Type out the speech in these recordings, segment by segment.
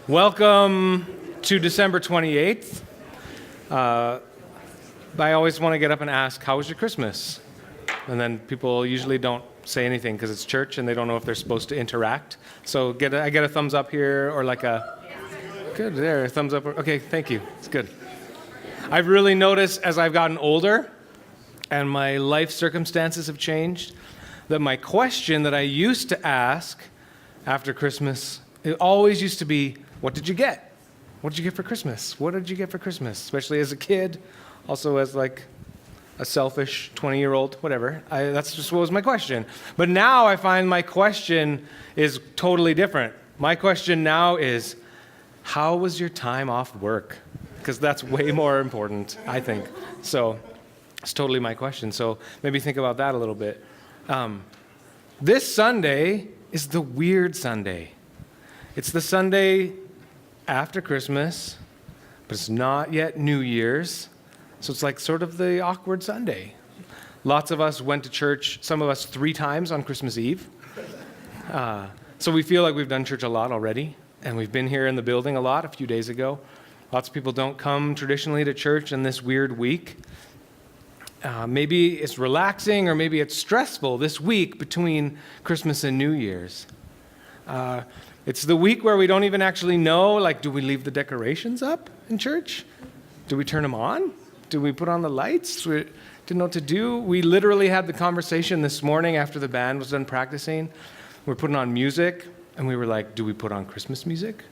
Welcome to December 28th. I always want to get up and ask, how was your Christmas? And then people usually don't say anything because it's church and they don't know if they're supposed to interact. So I get a thumbs up here or like a, good, there, thumbs up. Okay, thank you, it's good. I've really noticed as I've gotten older and my life circumstances have changed, that my question that I used to ask after Christmas, it always used to be, what did you get? What did you get for Christmas? What did you get for Christmas? Especially as a kid, also as like a selfish 20-year-old, whatever. That's just what was my question. But now I find my question is totally different. My question now is, how was your time off work? Because that's way more important, I think. So it's totally my question. So maybe think about that a little bit. This Sunday is the weird Sunday. It's the Sunday after Christmas, but it's not yet New Year's. So it's like sort of the awkward Sunday. Lots of us went to church, some of us 3 times on Christmas Eve. So we feel like we've done church a lot already, and we've been here in the building a lot a few days ago. Lots of people don't come traditionally to church in this weird week. Maybe it's relaxing or maybe it's stressful this week between Christmas and New Year's. It's the week where we don't even actually know, like, do we leave the decorations up in church? Do we turn them on? Do we put on the lights? We didn't know what to do. We literally had the conversation this morning after the band was done practicing. We're putting on music, and we were like, do we put on Christmas music?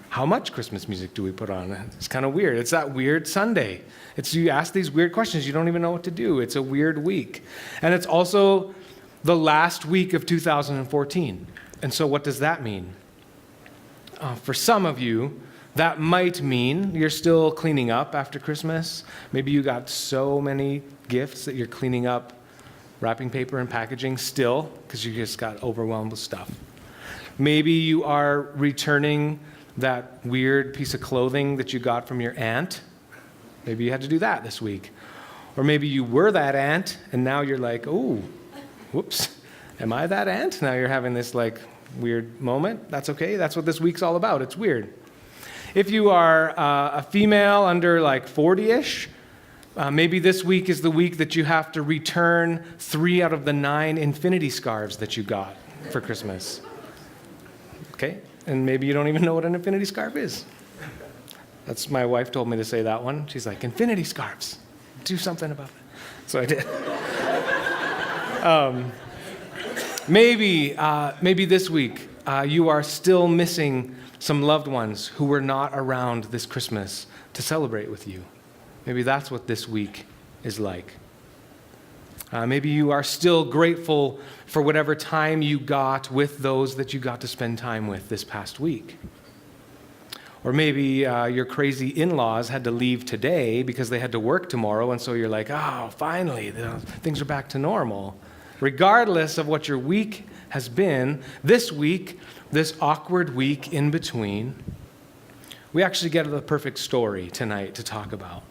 How much Christmas music do we put on? It's kind of weird. It's that weird Sunday. You ask these weird questions. You don't even know what to do. It's a weird week. And it's also the last week of 2014. And so what does that mean? For some of you, that might mean you're still cleaning up after Christmas. Maybe you got so many gifts that you're cleaning up wrapping paper and packaging still because you just got overwhelmed with stuff. Maybe you are returning that weird piece of clothing that you got from your aunt. Maybe you had to do that this week. Or maybe you were that aunt and now you're like, oh, whoops, am I that aunt? Now you're having this like weird moment. That's okay. That's what this week's all about. It's weird. If you are a female under like 40-ish, maybe this week is the week that you have to return 3 out of the 9 infinity scarves that you got for Christmas. Okay? And maybe you don't even know what an infinity scarf is. That's my wife told me to say that one. She's like, infinity scarves. Do something about it. So I did. Maybe this week you are still missing some loved ones who were not around this Christmas to celebrate with you. Maybe that's what this week is like. Maybe you are still grateful for whatever time you got with those that you got to spend time with this past week. Or maybe your crazy in-laws had to leave today because they had to work tomorrow, and so you're like, oh, finally, things are back to normal. Regardless of what your week has been, this week, this awkward week in between, we actually get the perfect story tonight to talk about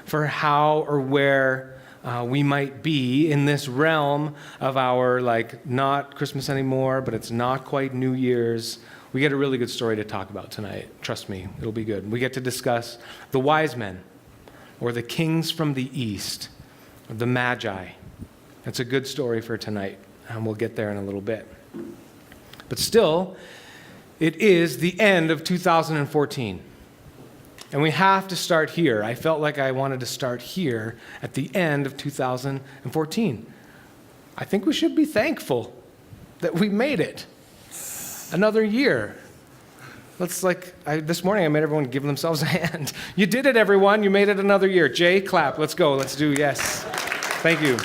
for how or where we might be in this realm of our, like, not Christmas anymore, but it's not quite New Year's. We get a really good story to talk about tonight. Trust me, it'll be good. We get to discuss the wise men, or the kings from the east, or the magi. It's a good story for tonight, and we'll get there in a little bit. But still, it is the end of 2014. And we have to start here. I felt like I wanted to start here at the end of 2014. I think we should be thankful that we made it. Another year. This morning I made everyone give themselves a hand. You did it, everyone. You made it another year. Jay, clap. Let's go. Let's do, yes. Thank you.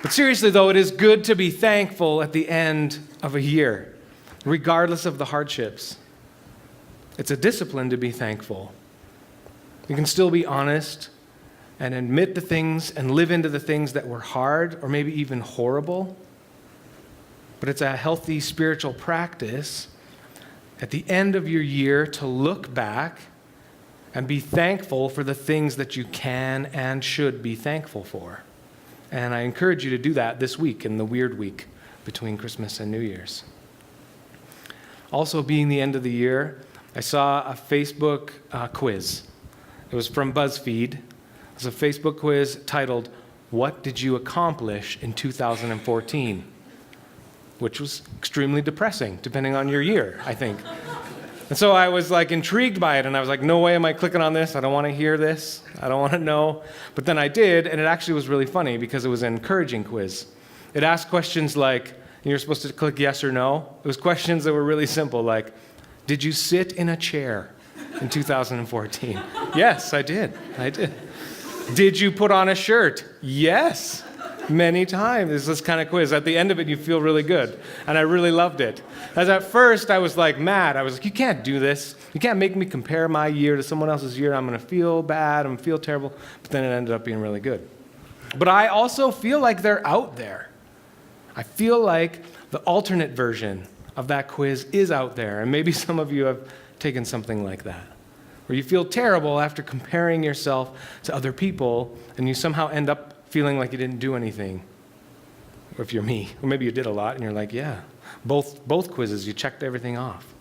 But seriously, though, it is good to be thankful at the end of a year, regardless of the hardships. It's a discipline to be thankful. You can still be honest and admit the things and live into the things that were hard or maybe even horrible. But it's a healthy spiritual practice at the end of your year to look back and be thankful for the things that you can and should be thankful for. And I encourage you to do that this week, in the weird week between Christmas and New Year's. Also, being the end of the year, I saw a Facebook quiz. It was from BuzzFeed. It was a Facebook quiz titled, "What Did You Accomplish in 2014?" Which was extremely depressing, depending on your year, I think. And so I was like intrigued by it, and I was like, no way am I clicking on this. I don't want to hear this. I don't want to know. But then I did, and it actually was really funny because it was an encouraging quiz. It asked questions like, and you're supposed to click yes or no. It was questions that were really simple, like, did you sit in a chair in 2014? Yes, I did. I did. Did you put on a shirt? Yes. Many times. It's this kind of quiz. At the end of it, you feel really good. And I really loved it. As at first, I was like mad. I was like, you can't do this. You can't make me compare my year to someone else's year. I'm going to feel bad. I'm going to feel terrible. But then it ended up being really good. But I also feel like they're out there. I feel like the alternate version of that quiz is out there. And maybe some of you have taken something like that, where you feel terrible after comparing yourself to other people, and you somehow end up feeling like you didn't do anything. Or if you're me, or maybe you did a lot, and you're like, yeah, both quizzes, you checked everything off.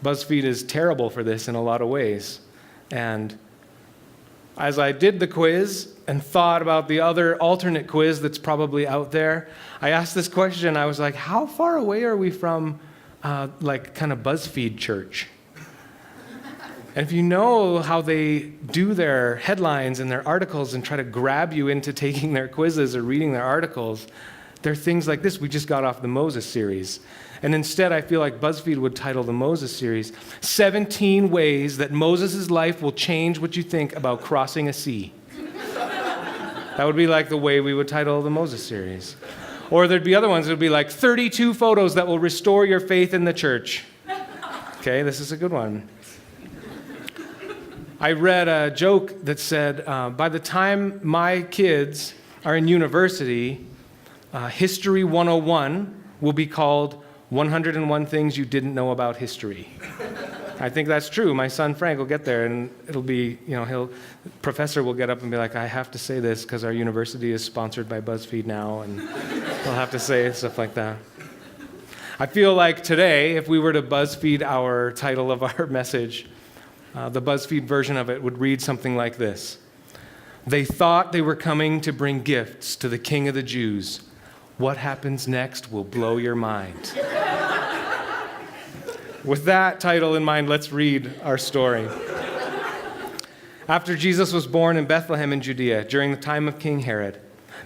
BuzzFeed is terrible for this in a lot of ways. And as I did the quiz and thought about the other alternate quiz that's probably out there, I asked this question. I was like, how far away are we from like kind of BuzzFeed church? And if you know how they do their headlines and their articles and try to grab you into taking their quizzes or reading their articles, they're things like this. We just got off the Moses series. And instead, I feel like BuzzFeed would title the Moses series, 17 Ways That Moses' Life Will Change What You Think About Crossing a Sea. That would be like the way we would title the Moses series. Or there'd be other ones that would be like 32 photos that will restore your faith in the church. Okay, this is a good one. I read a joke that said, by the time my kids are in university, History 101 will be called 101 Things You Didn't Know About History. I think that's true. My son Frank will get there, and it'll be, professor will get up and be like, I have to say this because our university is sponsored by BuzzFeed now, and I'll have to say stuff like that. I feel like today, if we were to BuzzFeed our title of our message, the BuzzFeed version of it would read something like this. They thought they were coming to bring gifts to the King of the Jews. What happens next will blow your mind. With that title in mind, let's read our story. After Jesus was born in Bethlehem in Judea, during the time of King Herod,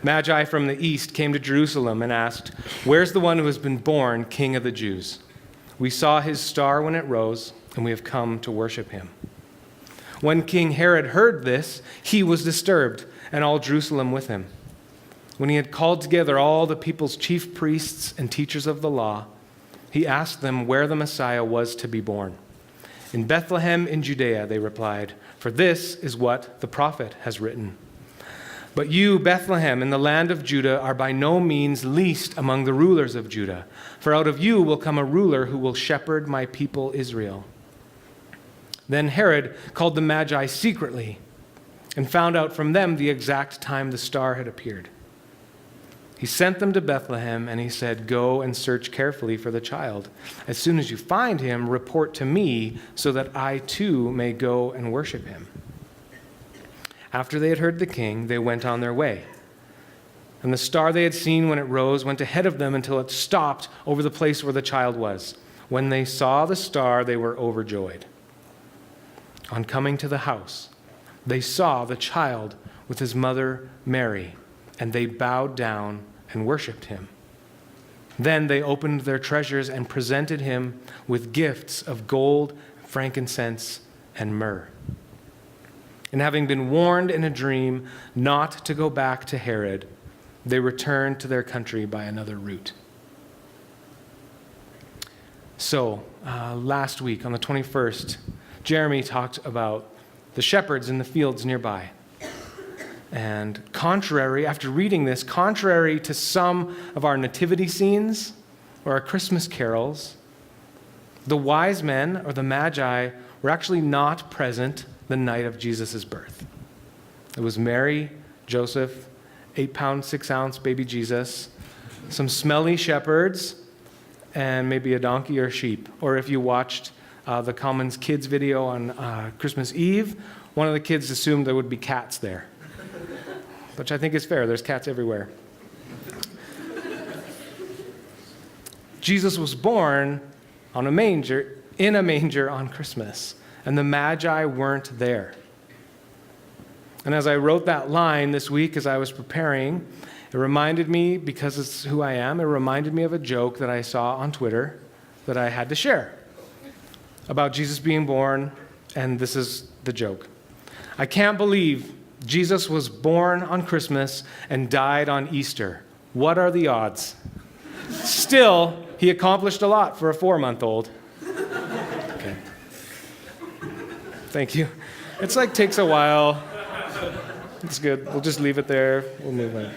Magi from the east came to Jerusalem and asked, "Where's the one who has been born King of the Jews? We saw his star when it rose, and we have come to worship him." When King Herod heard this, he was disturbed, and all Jerusalem with him. When he had called together all the people's chief priests and teachers of the law, he asked them where the Messiah was to be born. "In Bethlehem in Judea," they replied, "for this is what the prophet has written. But you, Bethlehem, in the land of Judah, are by no means least among the rulers of Judah, for out of you will come a ruler who will shepherd my people Israel." Then Herod called the Magi secretly and found out from them the exact time the star had appeared. He sent them to Bethlehem, and he said, "Go and search carefully for the child. As soon as you find him, report to me so that I too may go and worship him." After they had heard the king, they went on their way. And the star they had seen when it rose went ahead of them until it stopped over the place where the child was. When they saw the star, they were overjoyed. On coming to the house, they saw the child with his mother Mary, and they bowed down and worshiped him. Then they opened their treasures and presented him with gifts of gold, frankincense, and myrrh. And having been warned in a dream not to go back to Herod, they returned to their country by another route. So, last week on the 21st, Jeremy talked about the shepherds in the fields nearby. And after reading this, contrary to some of our nativity scenes or our Christmas carols, the wise men or the Magi were actually not present the night of Jesus' birth. It was Mary, Joseph, 8-pound, 6-ounce baby Jesus, some smelly shepherds, and maybe a donkey or sheep. Or if you watched the Commons Kids video on Christmas Eve, one of the kids assumed there would be cats there, which I think is fair. There's cats everywhere. Jesus was born in a manger on Christmas, and the Magi weren't there. And as I wrote that line this week as I was preparing, it reminded me, because it's who I am, it reminded me of a joke that I saw on Twitter that I had to share about Jesus being born, and this is the joke. I can't believe Jesus was born on Christmas and died on Easter. What are the odds? Still, he accomplished a lot for a 4-month-old. Okay. Thank you. It's like takes a while. It's good. We'll just leave it there. We'll move on.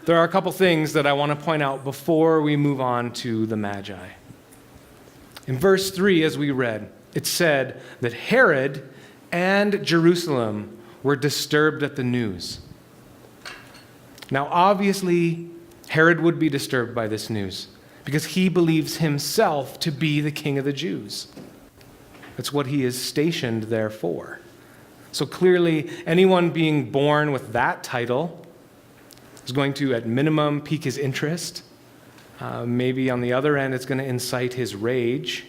There are a couple things that I want to point out before we move on to the Magi. In verse 3, as we read, it said that Herod and Jerusalem were disturbed at the news. Now, obviously, Herod would be disturbed by this news because he believes himself to be the king of the Jews. That's what he is stationed there for. So clearly, anyone being born with that title is going to, at minimum, pique his interest. Maybe on the other end, it's going to incite his rage.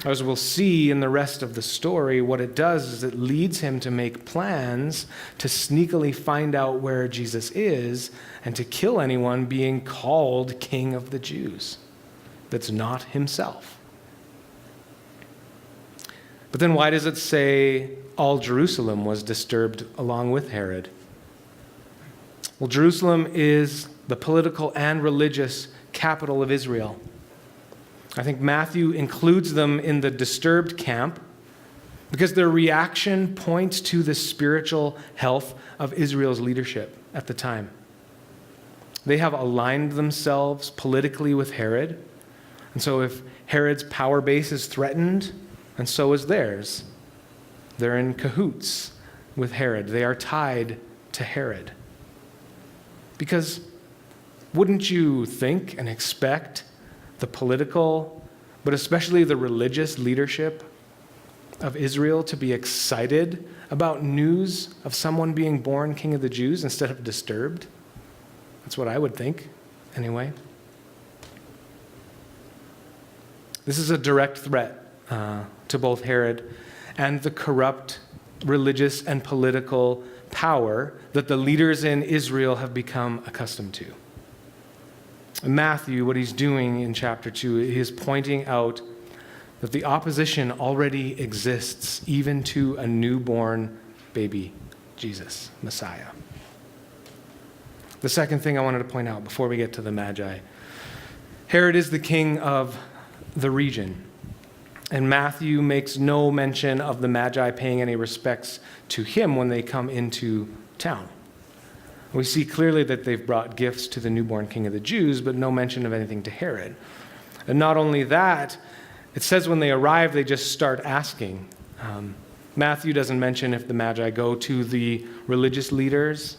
As we'll see in the rest of the story, what it does is it leads him to make plans to sneakily find out where Jesus is and to kill anyone being called King of the Jews that's not himself. But then why does it say all Jerusalem was disturbed along with Herod? Well, Jerusalem is the political and religious capital of Israel. I think Matthew includes them in the disturbed camp because their reaction points to the spiritual health of Israel's leadership at the time. They have aligned themselves politically with Herod, and so if Herod's power base is threatened, and so is theirs, they're in cahoots with Herod. They are tied to Herod. Because wouldn't you think and expect the political, but especially the religious leadership of Israel to be excited about news of someone being born King of the Jews instead of disturbed? That's what I would think, anyway. This is a direct threat to both Herod and the corrupt religious and political power that the leaders in Israel have become accustomed to. Matthew, what he's doing in chapter 2, he is pointing out that the opposition already exists even to a newborn baby, Jesus, Messiah. The second thing I wanted to point out before we get to the Magi, Herod is the king of the region, and Matthew makes no mention of the Magi paying any respects to him when they come into town. We see clearly that they've brought gifts to the newborn king of the Jews, but no mention of anything to Herod. And not only that, it says when they arrive, they just start asking. Matthew doesn't mention if the Magi go to the religious leaders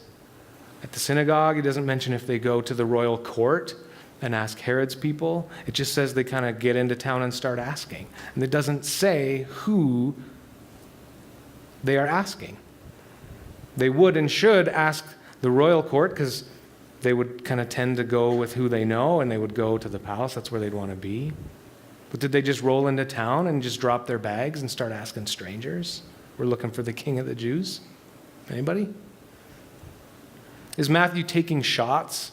at the synagogue. He doesn't mention if they go to the royal court and ask Herod's people. It just says they kind of get into town and start asking. And it doesn't say who they are asking. They would and should ask the royal court because they would kind of tend to go with who they know, and they would go to the palace. That's where they'd want to be. But did they just roll into town and just drop their bags and start asking strangers? We're looking for the King of the Jews. Anybody? Is Matthew taking shots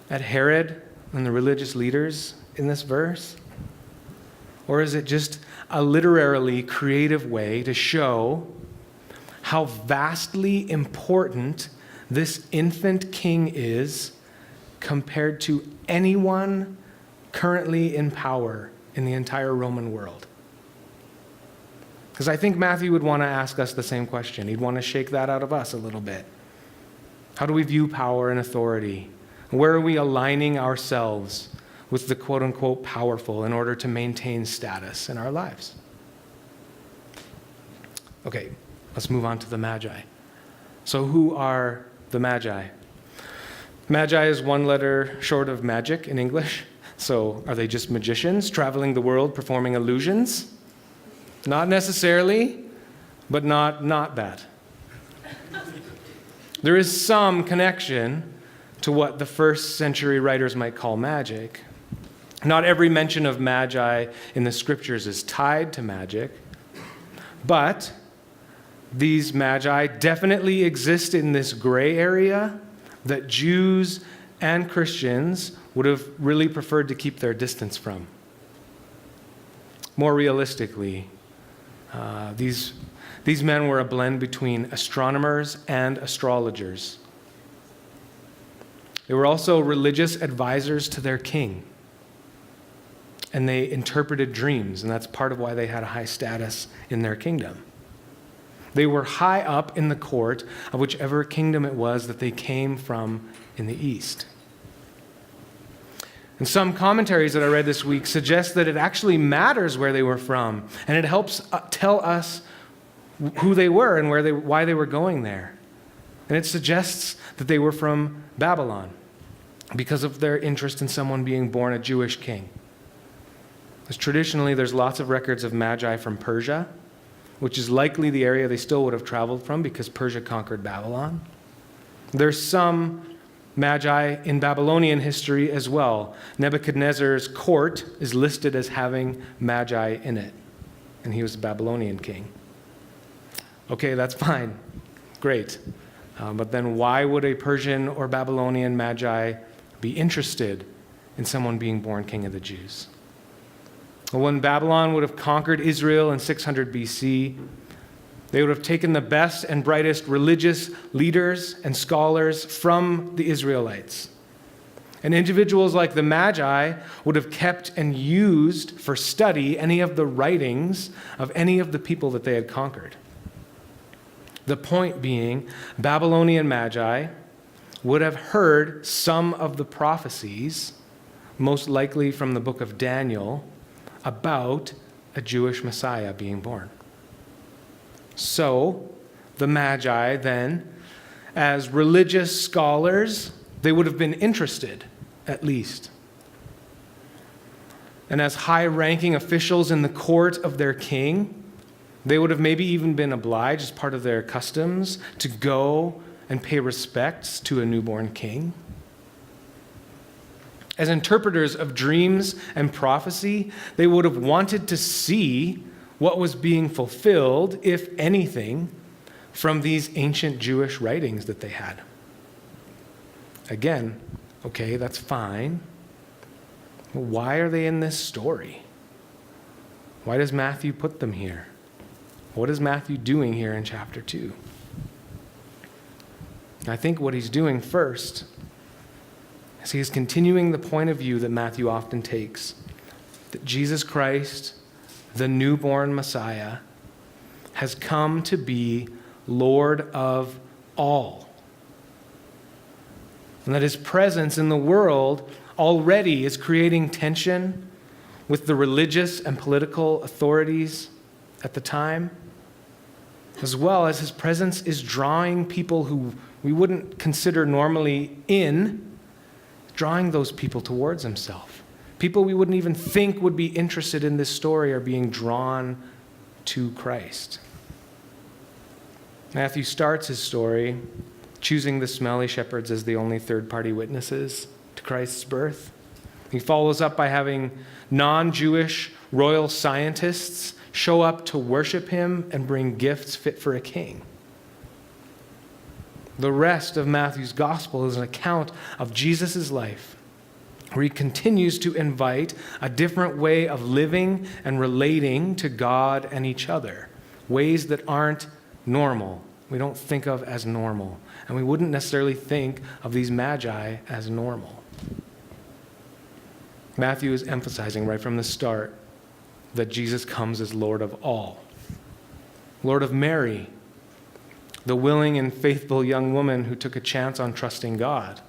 at Herod and the religious leaders in this verse? Or is it just a literarily creative way to show how vastly important this infant king is compared to anyone currently in power in the entire Roman world? Because I think Matthew would want to ask us the same question. He'd want to shake that out of us a little bit. How do we view power and authority? Where are we aligning ourselves with the quote-unquote powerful in order to maintain status in our lives? Okay, let's move on to the Magi. So who are the Magi? Magi is one letter short of magic in English. So are they just magicians traveling the world performing illusions? Not necessarily, but not that. There is some connection to what the first century writers might call magic. Not every mention of magi in the scriptures is tied to magic, but these magi definitely exist in this gray area that Jews and Christians would have really preferred to keep their distance from. More realistically, these men were a blend between astronomers and astrologers. They were also religious advisors to their king. And they interpreted dreams, and that's part of why they had a high status in their kingdom. They were high up in the court of whichever kingdom it was that they came from in the east. And some commentaries that I read this week suggest that it actually matters where they were from, and it helps tell us who they were and why they were going there. And it suggests that they were from Babylon because of their interest in someone being born a Jewish king. As traditionally, there's lots of records of magi from Persia, which is likely the area they still would have traveled from because Persia conquered Babylon. There's some magi in Babylonian history as well. Nebuchadnezzar's court is listed as having magi in it, and he was a Babylonian king. Okay, that's fine. Great. But then why would a Persian or Babylonian magi be interested in someone being born king of the Jews? Well, when Babylon would have conquered Israel in 600 BC, they would have taken the best and brightest religious leaders and scholars from the Israelites. And individuals like the Magi would have kept and used for study any of the writings of any of the people that they had conquered. The point being, Babylonian Magi would have heard some of the prophecies, most likely from the book of Daniel, about a Jewish Messiah being born. So, the Magi then, as religious scholars, they would have been interested, at least. And as high-ranking officials in the court of their king, they would have maybe even been obliged, as part of their customs, to go and pay respects to a newborn king. As interpreters of dreams and prophecy, they would have wanted to see what was being fulfilled, if anything, from these ancient Jewish writings that they had. Again, okay, that's fine. Why are they in this story? Why does Matthew put them here? What is Matthew doing here in chapter 2? I think what he's doing first is he is continuing the point of view that Matthew often takes, that Jesus Christ, the newborn Messiah, has come to be Lord of all. And that his presence in the world already is creating tension with the religious and political authorities at the time, as well as his presence is drawing people who we wouldn't consider normally drawing those people towards himself. People we wouldn't even think would be interested in this story are being drawn to Christ. Matthew starts his story choosing the smelly shepherds as the only third-party witnesses to Christ's birth. He follows up by having non-Jewish royal scientists show up to worship him and bring gifts fit for a king. The rest of Matthew's gospel is an account of Jesus' life, where he continues to invite a different way of living and relating to God and each other, ways that aren't normal, we don't think of as normal, and we wouldn't necessarily think of these magi as normal. Matthew is emphasizing right from the start that Jesus comes as Lord of all. Lord of Mary, the willing and faithful young woman who took a chance on trusting God.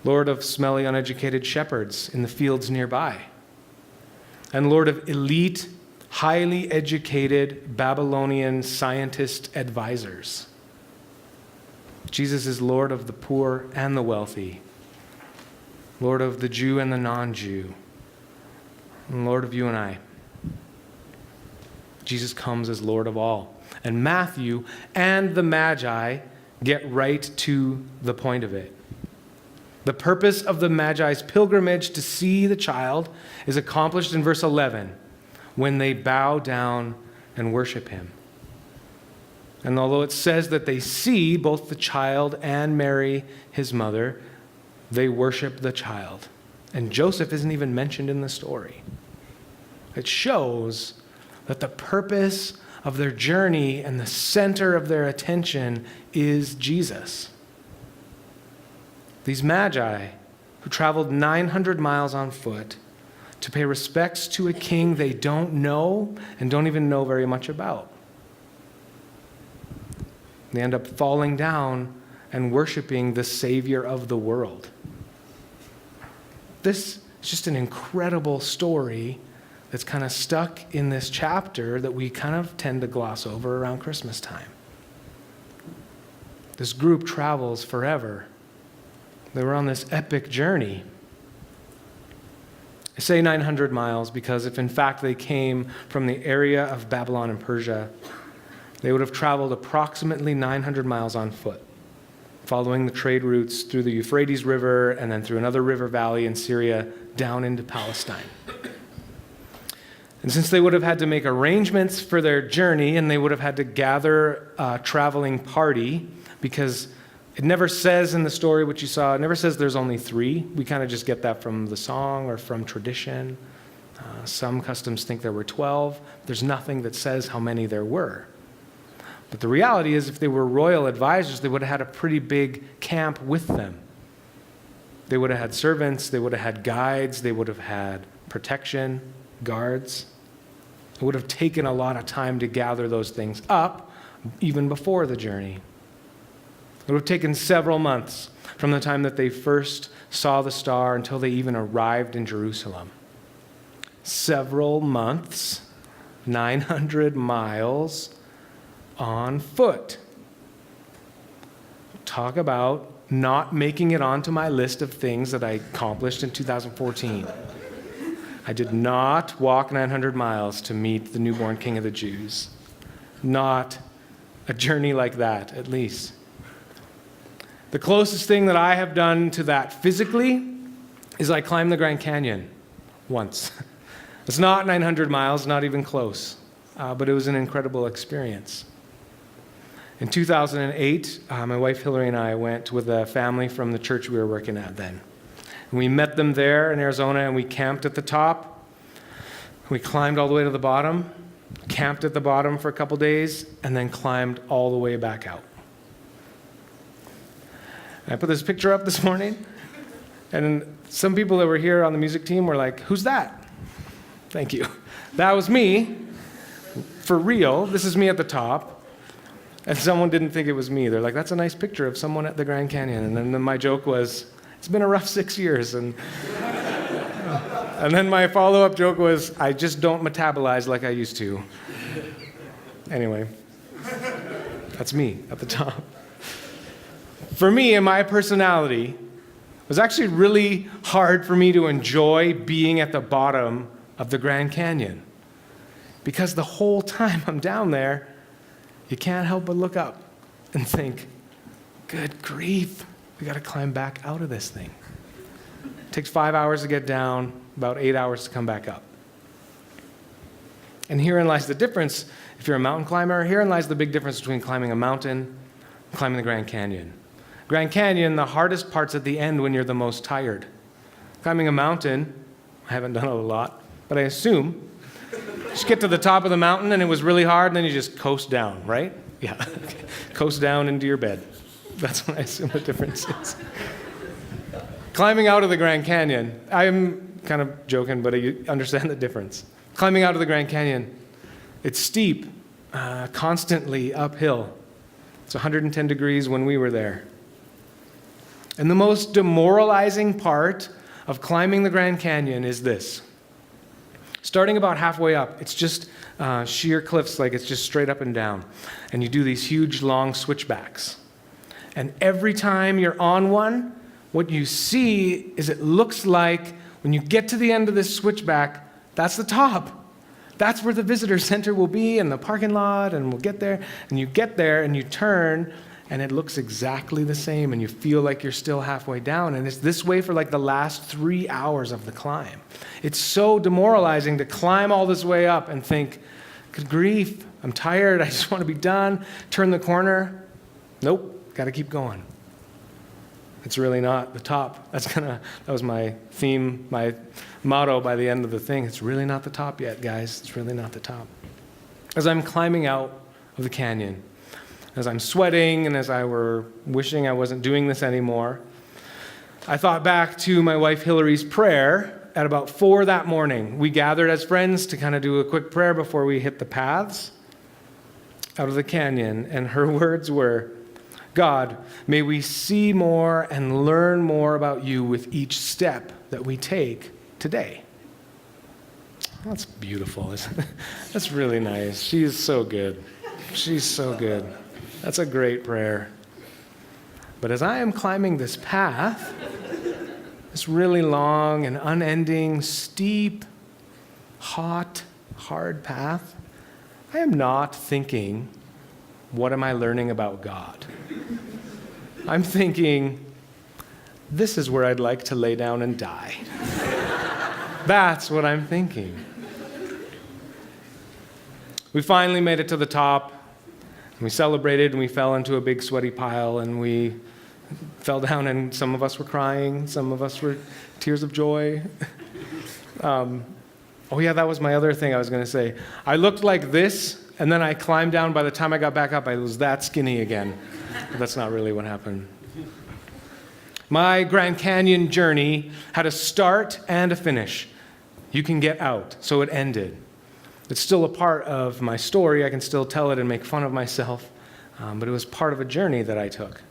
Lord of smelly, uneducated shepherds in the fields nearby. And Lord of elite, highly educated Babylonian scientist advisors. Jesus is Lord of the poor and the wealthy, Lord of the Jew and the non-Jew, and Lord of you and I. Jesus comes as Lord of all. And Matthew and the Magi get right to the point of it. The purpose of the Magi's pilgrimage to see the child is accomplished in verse 11, when they bow down and worship him. And although it says that they see both the child and Mary, his mother, they worship the child. And Joseph isn't even mentioned in the story. It shows that the purpose of their journey and the center of their attention is Jesus. These Magi, who traveled 900 miles on foot to pay respects to a king they don't know and don't even know very much about. They end up falling down and worshiping the Savior of the world. This is just an incredible story that's kind of stuck in this chapter that we kind of tend to gloss over around Christmas time. This group travels forever. They were on this epic journey. I say 900 miles because if in fact they came from the area of Babylon and Persia, they would have traveled approximately 900 miles on foot, following the trade routes through the Euphrates River and then through another river valley in Syria down into Palestine. And since they would have had to make arrangements for their journey and they would have had to gather a traveling party, because it never says in the story what you saw, it never says there's only 3. We kind of just get that from the song or from tradition. Some customs think there were 12. There's nothing that says how many there were. But the reality is, if they were royal advisors, they would have had a pretty big camp with them. They would have had servants, they would have had guides, they would have had protection, guards. It would have taken a lot of time to gather those things up, even before the journey. It would have taken several months from the time that they first saw the star until they even arrived in Jerusalem. Several months, 900 miles on foot. Talk about not making it onto my list of things that I accomplished in 2014. I did not walk 900 miles to meet the newborn King of the Jews. Not a journey like that, at least. The closest thing that I have done to that physically is I climbed the Grand Canyon once. It's not 900 miles, not even close, but it was an incredible experience. In 2008, my wife Hillary and I went with a family from the church we were working at then. And we met them there in Arizona, and we camped at the top. We climbed all the way to the bottom, camped at the bottom for a couple days, and then climbed all the way back out. And I put this picture up this morning, and some people that were here on the music team were like, "Who's that?" Thank you. That was me, for real. This is me at the top. And someone didn't think it was me. They're like, "That's a nice picture of someone at the Grand Canyon." And then my joke was, "It's been a rough 6 years." And then my follow-up joke was, "I just don't metabolize like I used to." Anyway, that's me at the top. For me and my personality, it was actually really hard for me to enjoy being at the bottom of the Grand Canyon. Because the whole time I'm down there, you can't help but look up and think, good grief, we got to climb back out of this thing. It takes 5 hours to get down, about 8 hours to come back up. And herein lies the difference. If you're a mountain climber, herein lies the big difference between climbing a mountain and climbing the Grand Canyon. Grand Canyon, the hardest part's at the end when you're the most tired. Climbing a mountain, I haven't done it a lot, but I assume just get to the top of the mountain and it was really hard, and then you just coast down, right? Yeah, okay. Coast down into your bed. That's what I assume the difference is. Climbing out of the Grand Canyon, I'm kind of joking, but you understand the difference. Climbing out of the Grand Canyon, it's steep, constantly uphill. It's 110 degrees when we were there. And the most demoralizing part of climbing the Grand Canyon is this. Starting about halfway up, it's just sheer cliffs, like it's just straight up and down. And you do these huge, long switchbacks. And every time you're on one, what you see is it looks like when you get to the end of this switchback, that's the top. That's where the visitor center will be and the parking lot, and we'll get there. And you get there and you turn, and it looks exactly the same, and you feel like you're still halfway down. And it's this way for like the last 3 hours of the climb. It's so demoralizing to climb all this way up and think, good grief, I'm tired, I just want to be done. Turn the corner. Nope, got to keep going. It's really not the top. That was my theme, my motto by the end of the thing. It's really not the top yet, guys. It's really not the top. As I'm climbing out of the canyon, as I'm sweating and as I were wishing I wasn't doing this anymore, I thought back to my wife Hillary's prayer at about 4 that morning. We gathered as friends to kind of do a quick prayer before we hit the paths out of the canyon, and her words were, God, may we see more and learn more about you with each step that we take today. That's beautiful, isn't it? That's really nice. She's so good. She's so good. That's a great prayer. But as I am climbing this path, this really long and unending, steep, hot, hard path, I am not thinking, what am I learning about God? I'm thinking, this is where I'd like to lay down and die. That's what I'm thinking. We finally made it to the top, and we celebrated, and we fell into a big sweaty pile, and we fell down, and some of us were crying, some of us were tears of joy. Oh yeah, that was my other thing I was going to say. I looked like this, and then I climbed down. By the time I got back up, I was that skinny again. But that's not really what happened. My Grand Canyon journey had a start and a finish. You can get out. So it ended. It's still a part of my story. I can still tell it and make fun of myself. But it was part of a journey that I took.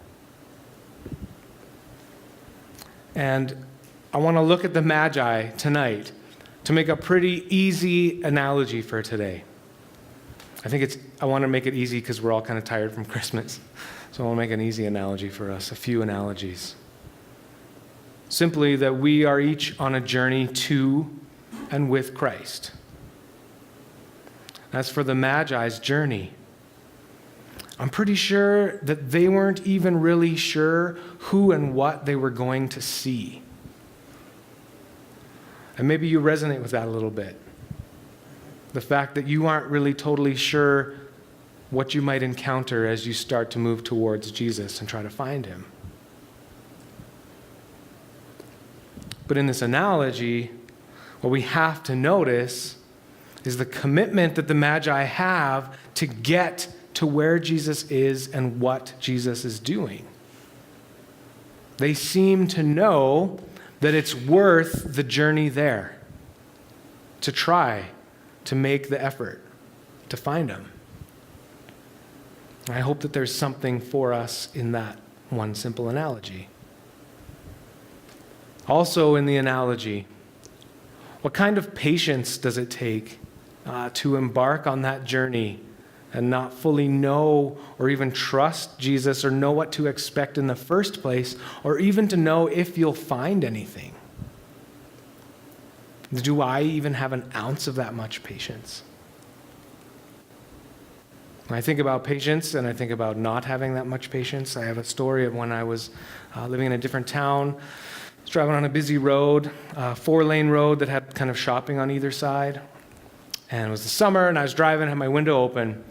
And I want to look at the Magi tonight to make a pretty easy analogy for today. I want to make it easy because we're all kind of tired from Christmas. So I want to make an easy analogy for us, a few analogies. Simply that we are each on a journey to and with Christ. As for the Magi's journey, I'm pretty sure that they weren't even really sure who and what they were going to see. And maybe you resonate with that a little bit. The fact that you aren't really totally sure what you might encounter as you start to move towards Jesus and try to find him. But in this analogy, what we have to notice is the commitment that the Magi have to get to where Jesus is and what Jesus is doing. They seem to know that it's worth the journey there, to try to make the effort to find him. I hope that there's something for us in that one simple analogy. Also in the analogy, what kind of patience does it take to embark on that journey and not fully know or even trust Jesus or know what to expect in the first place, or even to know if you'll find anything? Do I even have an ounce of that much patience? When I think about patience and I think about not having that much patience, I have a story of when I was living in a different town. I was driving on a busy road, a 4-lane road that had kind of shopping on either side. And it was the summer, and I was driving, had my window open.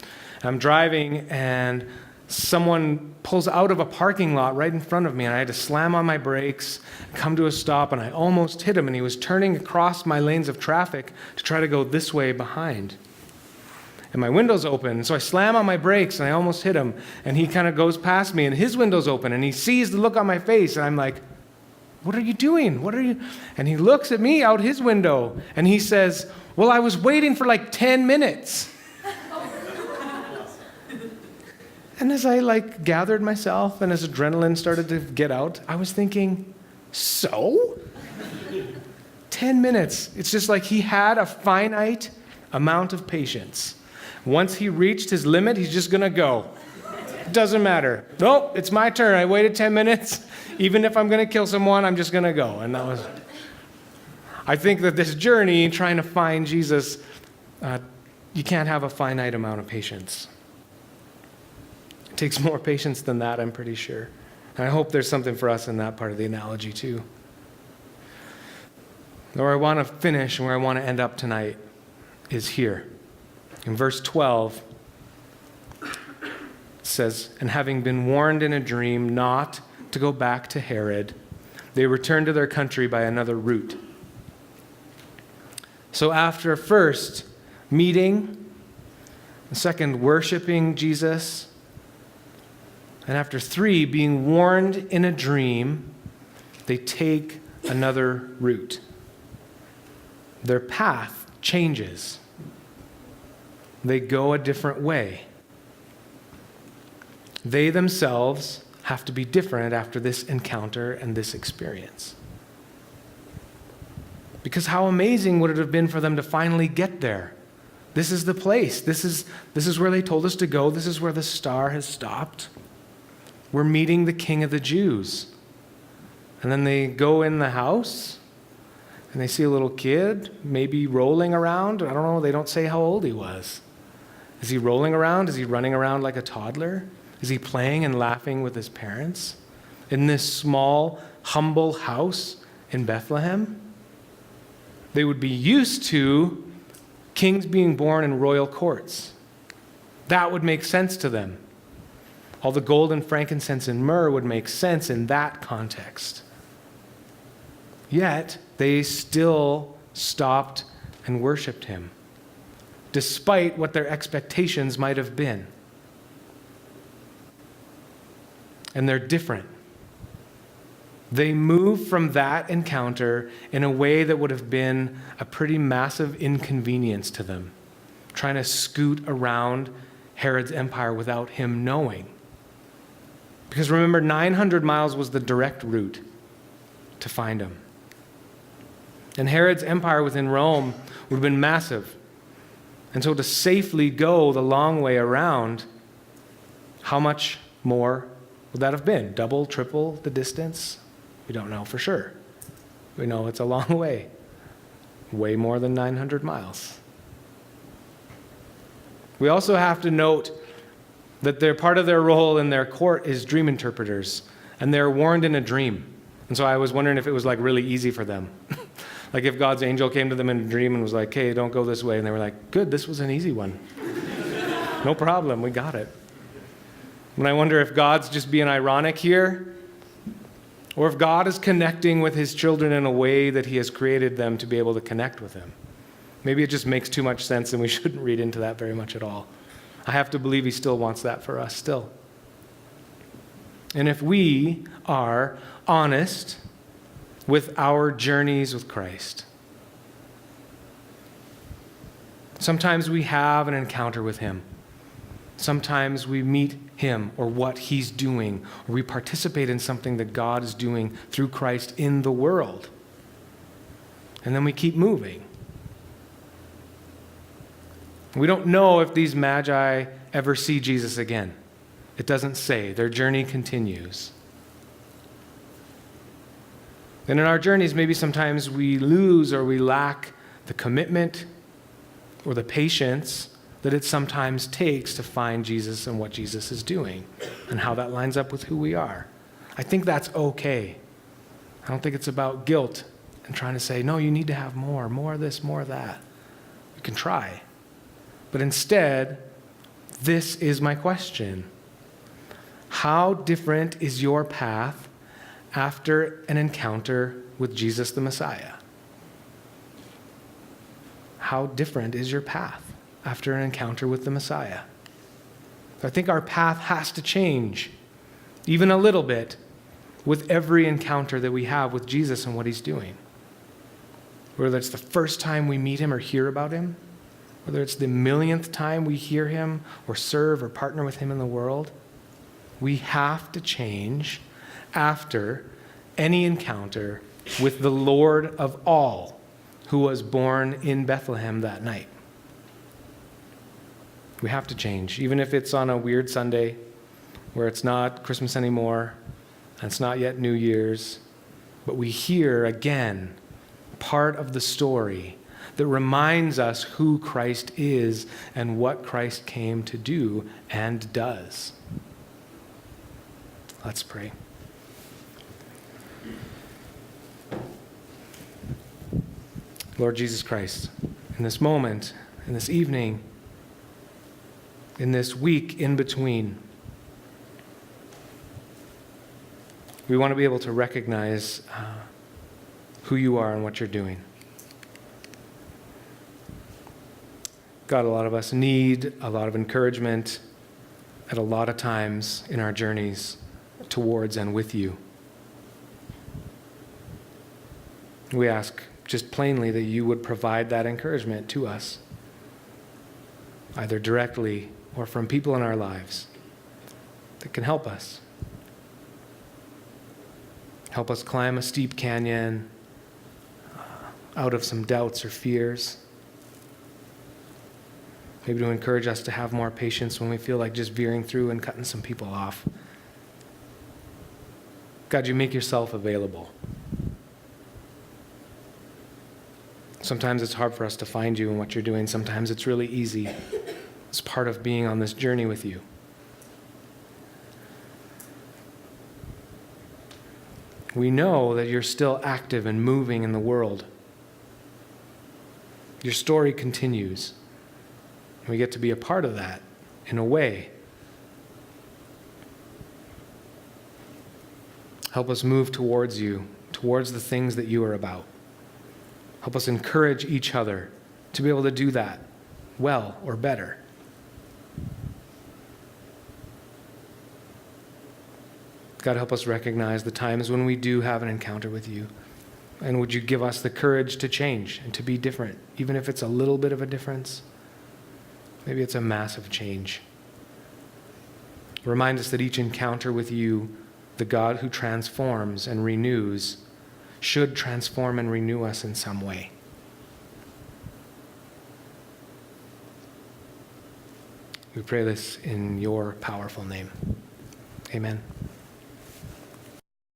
I'm driving, and someone pulls out of a parking lot right in front of me, and I had to slam on my brakes, come to a stop, and I almost hit him, and he was turning across my lanes of traffic to try to go this way behind. And my window's open, so I slam on my brakes, and I almost hit him, and he kind of goes past me, and his window's open, and he sees the look on my face, and I'm like, what are you doing? What are you? And he looks at me out his window, and he says, well, I was waiting for like 10 minutes. And as I gathered myself and as adrenaline started to get out, I was thinking, so? 10 minutes. It's just like he had a finite amount of patience. Once he reached his limit, he's just going to go. It doesn't matter. Nope, it's my turn. I waited 10 minutes. Even if I'm going to kill someone, I'm just going to go. And I think that this journey, trying to find Jesus, you can't have a finite amount of patience. It takes more patience than that, I'm pretty sure. And I hope there's something for us in that part of the analogy too. Where I want to finish and where I want to end up tonight is here. In verse 12, it says, "And having been warned in a dream not to go back to Herod, they returned to their country by another route." So after first meeting, second worshiping Jesus, and after 3 being warned in a dream, they take another route. Their path changes. They go a different way. They themselves have to be different after this encounter and this experience. Because how amazing would it have been for them to finally get there? This is the place. This is where they told us to go. This is where the star has stopped. We're meeting the King of the Jews. And then they go in the house, and they see a little kid, maybe rolling around. I don't know. They don't say how old he was. Is he rolling around? Is he running around like a toddler? Is he playing and laughing with his parents in this small, humble house in Bethlehem? They would be used to kings being born in royal courts. That would make sense to them. All the gold and frankincense and myrrh would make sense in that context. Yet, they still stopped and worshiped him, despite what their expectations might have been. And they're different. They move from that encounter in a way that would have been a pretty massive inconvenience to them, trying to scoot around Herod's empire without him knowing. Because remember, 900 miles was the direct route to find him. And Herod's empire within Rome would have been massive. And so to safely go the long way around, how much more would that have been? Double, triple the distance? We don't know for sure. We know it's a long way. Way more than 900 miles. We also have to note that part of their role in their court is dream interpreters. And they're warned in a dream. And so I was wondering if it was like really easy for them. Like if God's angel came to them in a dream and was like, "Hey, don't go this way." And they were like, "Good, this was an easy one." No problem, we got it. And I wonder if God's just being ironic here, or if God is connecting with his children in a way that he has created them to be able to connect with him. Maybe it just makes too much sense and we shouldn't read into that very much at all. I have to believe he still wants that for us still. And if we are honest with our journeys with Christ, sometimes we have an encounter with him. Sometimes we meet him or what he's doing, or we participate in something that God is doing through Christ in the world. And then we keep moving. We don't know if these magi ever see Jesus again. It doesn't say. Their journey continues. And in our journeys, maybe sometimes we lose or we lack the commitment or the patience that it sometimes takes to find Jesus and what Jesus is doing and how that lines up with who we are. I think that's okay. I don't think it's about guilt and trying to say, no, you need to have more of this, more of that. You can try. But instead, this is my question. How different is your path after an encounter with Jesus the Messiah? How different is your path after an encounter with the Messiah? I think our path has to change, even a little bit, with every encounter that we have with Jesus and what he's doing. Whether it's the first time we meet him or hear about him, whether it's the millionth time we hear him or serve or partner with him in the world, we have to change after any encounter with the Lord of all, who was born in Bethlehem that night. We have to change, even if it's on a weird Sunday, where it's not Christmas anymore, and it's not yet New Year's, but we hear again part of the story that reminds us who Christ is and what Christ came to do and does. Let's pray. Lord Jesus Christ, in this moment, in this evening, in this week in between, we want to be able to recognize who you are and what you're doing. God, a lot of us need a lot of encouragement at a lot of times in our journeys towards and with you. We ask just plainly that you would provide that encouragement to us, either directly or from people in our lives that can help us. Help us climb a steep canyon out of some doubts or fears. Maybe to encourage us to have more patience when we feel like just veering through and cutting some people off. God, you make yourself available. Sometimes it's hard for us to find you and what you're doing. Sometimes it's really easy. It's part of being on this journey with you. We know that you're still active and moving in the world. Your story continues. And we get to be a part of that in a way. Help us move towards you, towards the things that you are about. Help us encourage each other to be able to do that well or better. God, help us recognize the times when we do have an encounter with you. And would you give us the courage to change and to be different, even if it's a little bit of a difference? Maybe it's a massive change. Remind us that each encounter with you, the God who transforms and renews, should transform and renew us in some way. We pray this in your powerful name. Amen.